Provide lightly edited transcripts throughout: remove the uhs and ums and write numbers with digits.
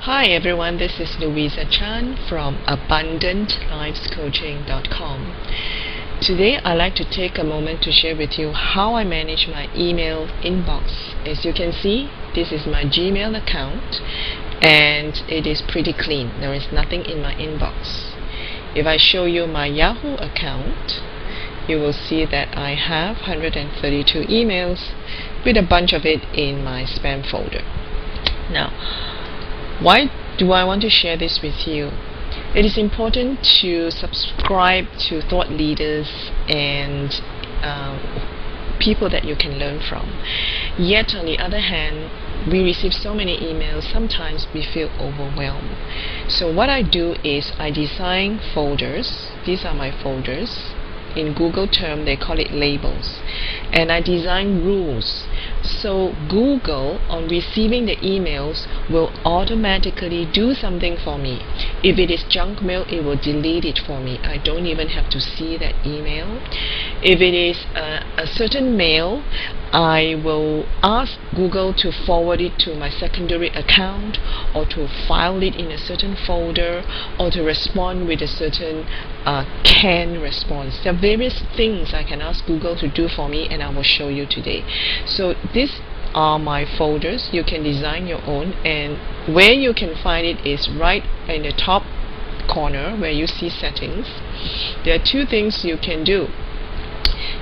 Hi everyone, this is Louisa Chan from AbundantLivesCoaching.com. Today I'd like to take a moment to share with you how I manage my email inbox. As you can see, this is my Gmail account and it is pretty clean. There is nothing in my inbox. If I show you my Yahoo account, you will see that I have 132 emails with a bunch of it in my spam folder. Now, why do I want to share this with you? It is important to subscribe to thought leaders and people that you can learn from. Yet on the other hand, we receive so many emails, sometimes we feel overwhelmed. So what I do is I design folders. These are my folders. In Google term they call it labels, and I design rules so Google on receiving the emails will automatically do something for me. If it is junk mail, it will delete it for me. I don't even have to see that email. If it is a certain mail, I will ask Google to forward it to my secondary account, or to file it in a certain folder, or to respond with a certain canned response. There are various things I can ask Google to do for me, and I will show you today. So these are my folders. You can design your own, and where you can find it is right in the top corner where you see settings. There are two things you can do.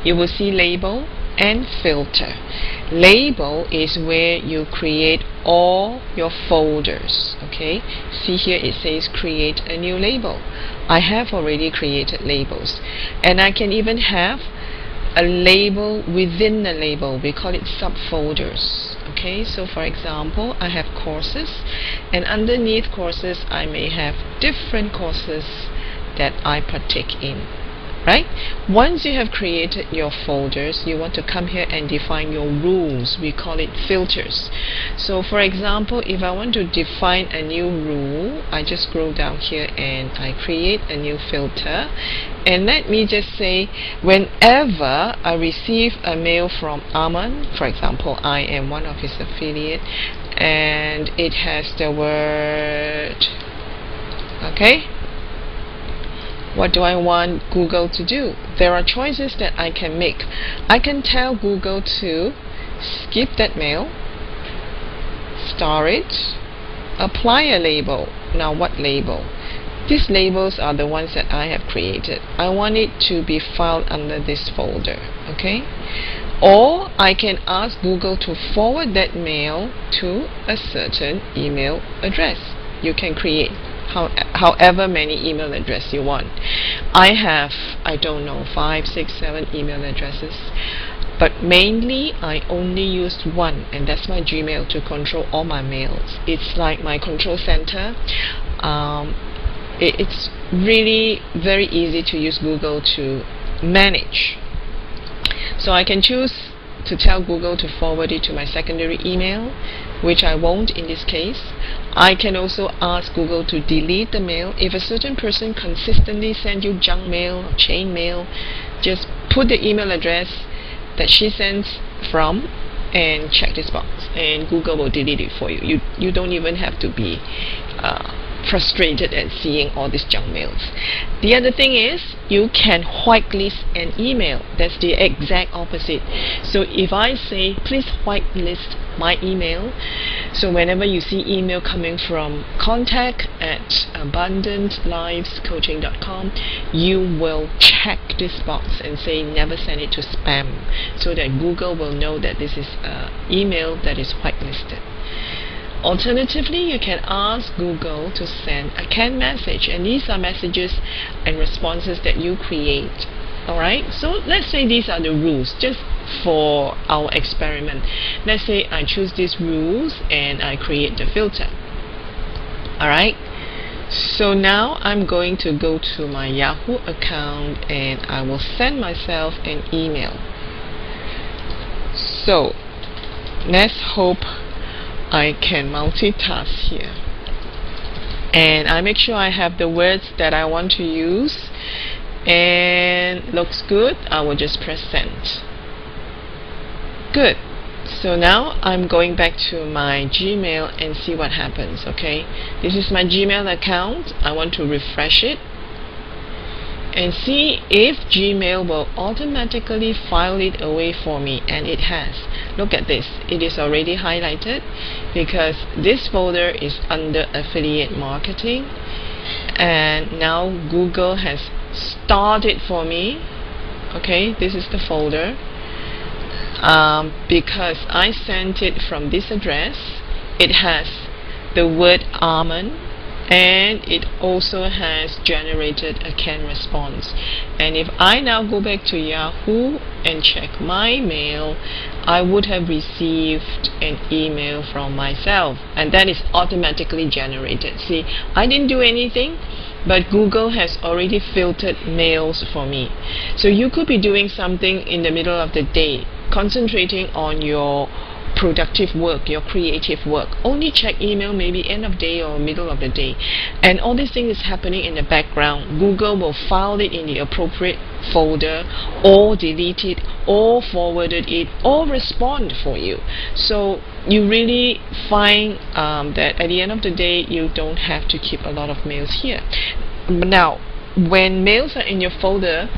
You will see label and filter. Label is where you create all your folders. Okay, see here it says create a new label. I have already created labels, and I can even have a label within the label. We call it subfolders. Okay, so for example, I have courses, and underneath courses I may have different courses that I partake in. Right? Once you have created your folders, you want to come here and define your rules. We call it filters. So for example, if I want to define a new rule, I just scroll down here and I create a new filter, and let me just say whenever I receive a mail from Aman, for example, I am one of his affiliate, and it has the word, okay, what do I want Google to do? There are choices that I can make. I can tell Google to skip that mail, star it, apply a label. Now what label? These labels are the ones that I have created. I want it to be filed under this folder. Okay? Or I can ask Google to forward that mail to a certain email address. You can create however many email address you want. I have, I don't know, 5, 6, 7 email addresses, but mainly I only use one, and that's my Gmail, to control all my mails. It's like my control center. It's really very easy to use Google to manage. So I can choose to tell Google to forward it to my secondary email, which I won't in this case. I can also ask Google to delete the mail. If a certain person consistently sends you junk mail or chain mail, just put the email address that she sends from and check this box, and Google will delete it for you. You don't even have to be frustrated at seeing all these junk mails. The other thing is you can whitelist an email. That's the exact opposite. So if I say please whitelist my email, so whenever you see email coming from contact@abundantlivescoaching.com, you will check this box and say never send it to spam, so that Google will know that this is an email that is whitelisted. Alternatively, you can ask Google to send a canned message, and these are messages and responses that you create. Alright, so let's say these are the rules, just for our experiment. Let's say I choose these rules and I create the filter. Alright, so now I'm going to go to my Yahoo account and I will send myself an email. So let's hope I can multitask here, and I make sure I have the words that I want to use, and looks good. I will just press send. Good. So now I'm going back to my Gmail and see what happens. Okay, this is my Gmail account. I want to refresh it and see if Gmail will automatically file it away for me, and it has. Look at this, it is already highlighted because this folder is under affiliate marketing, and now Google has started for me. Okay, this is the folder. Because I sent it from this address, it has the word almond, and it also has generated a CAN response. And if I now go back to Yahoo and check my mail, I would have received an email from myself, and that is automatically generated. See, I didn't do anything, but Google has already filtered mails for me. So you could be doing something in the middle of the day, concentrating on your productive work, your creative work. Only check email maybe end of day or middle of the day, and all these things is happening in the background. Google will file it in the appropriate folder, or delete it, or forwarded it, or respond for you. So you really find that at the end of the day, you don't have to keep a lot of mails here. Now, when mails are in your folder,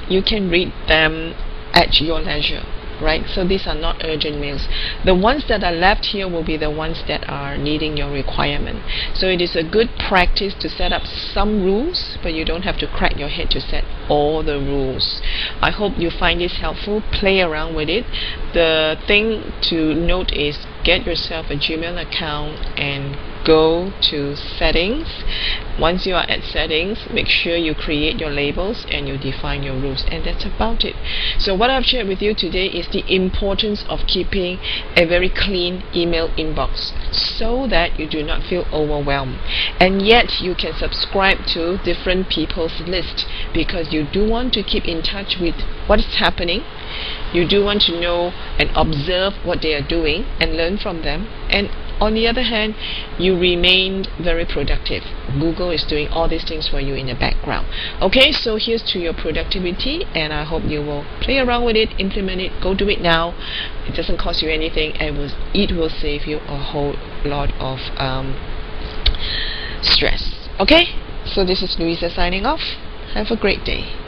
you can read them at your leisure, right? So these are not urgent mails. The ones that are left here will be the ones that are needing your requirement. So it is a good practice to set up some rules, but you don't have to crack your head to set all the rules. I hope you find this helpful. Play around with it. The thing to note is get yourself a Gmail account and go to settings. Once you are at settings, make sure you create your labels and you define your rules, and that's about it. So what I've shared with you today is the importance of keeping a very clean email inbox so that you do not feel overwhelmed, and yet you can subscribe to different people's list, because you do want to keep in touch with what is happening. You do want to know and observe what they are doing and learn from them, and on the other hand, you remained very productive. Google is doing all these things for you in the background. Okay, so here's to your productivity, and I hope you will play around with it, implement it, go do it now. It doesn't cost you anything, and it will save you a whole lot of stress. Okay, so this is Louisa signing off. Have a great day.